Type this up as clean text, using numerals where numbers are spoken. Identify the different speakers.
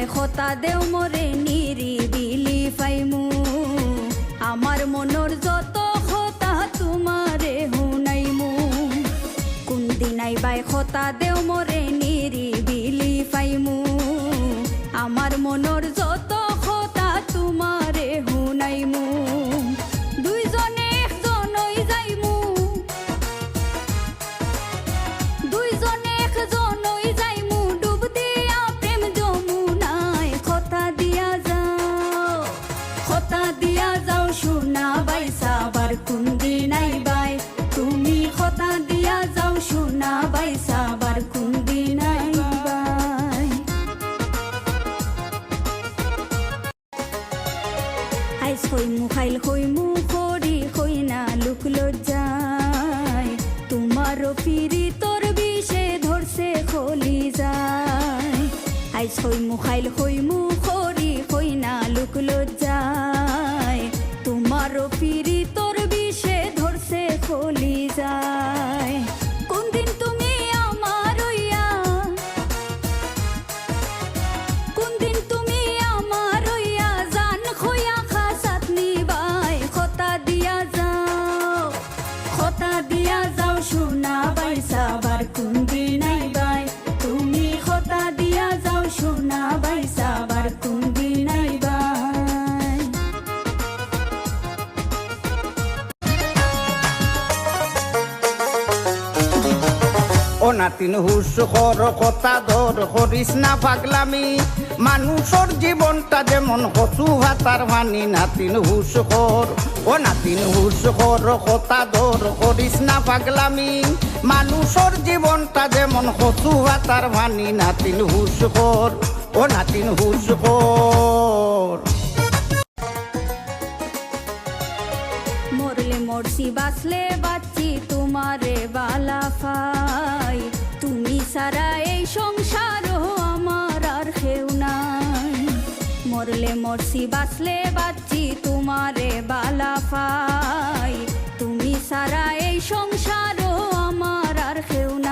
Speaker 1: by খতা দেও মরে নিরিবিলি পাইমু আমার মনর যত খতা তোমারে হুনাইমু কোন দিনাই বাই খতা দেও মরে নিরিবিলি পাইমু আমার মনর যত খতা তোমারে হুনাইমু দুইজনে একজনই যাইমু দুইজনে একজনই যাইমু ডুব দিয়া প্রেম যমুনায় খতা দিয়া যাও সোনা বাই সাবার কোন দিনাই বাই তুমি খতা দিয়া যাও সোনা বাই সাবার কোন দিনাই বাই আইস হইমু খাইল হইমু করি হই না লুক লজ্জায় তোমারও পিরি তোর বিষে ধরছে খলি যায় আইস হইমু খাইল হইমু করি হই না লুক লজ্জায় তোমারও পিরি তোর বিষে ধরছে খলি যায় কোন দিন তুমি আমার হইয়া কোন দিন তুমি আমার হইয়া জান খইয়া খাসাত নিবাই খতা দিয়া যাও সোনা বাই সাবার কোন দিনাই বাই তুমি খতা দিয়া যাও সোনা বাই সাবার কোন দিনাই বাই
Speaker 2: ও নাতিন হুস কর কথা ধর করিস না পাগলামি মানুষের জীবনটা যেমন কচু ভাতার মানি নাতিন হুস কর ও নাতিন হুস কর কথা ধর করিস না পাগলামি মানুষের জীবনটা যেমন কচু ভাতার মানি নাতিন হুস কর ও নাতিন হুস কর
Speaker 1: মরলে মরছি বাঁচলে বাঁচি তোমারে বালা পাই তুমি সারা এই সংসার আমার আর কেউ নাই মরলে মরছি বাঁচলে বাঁচি তোমারে বালা পাই তুমি সারা এই সংসার আমার আর কেউ নাই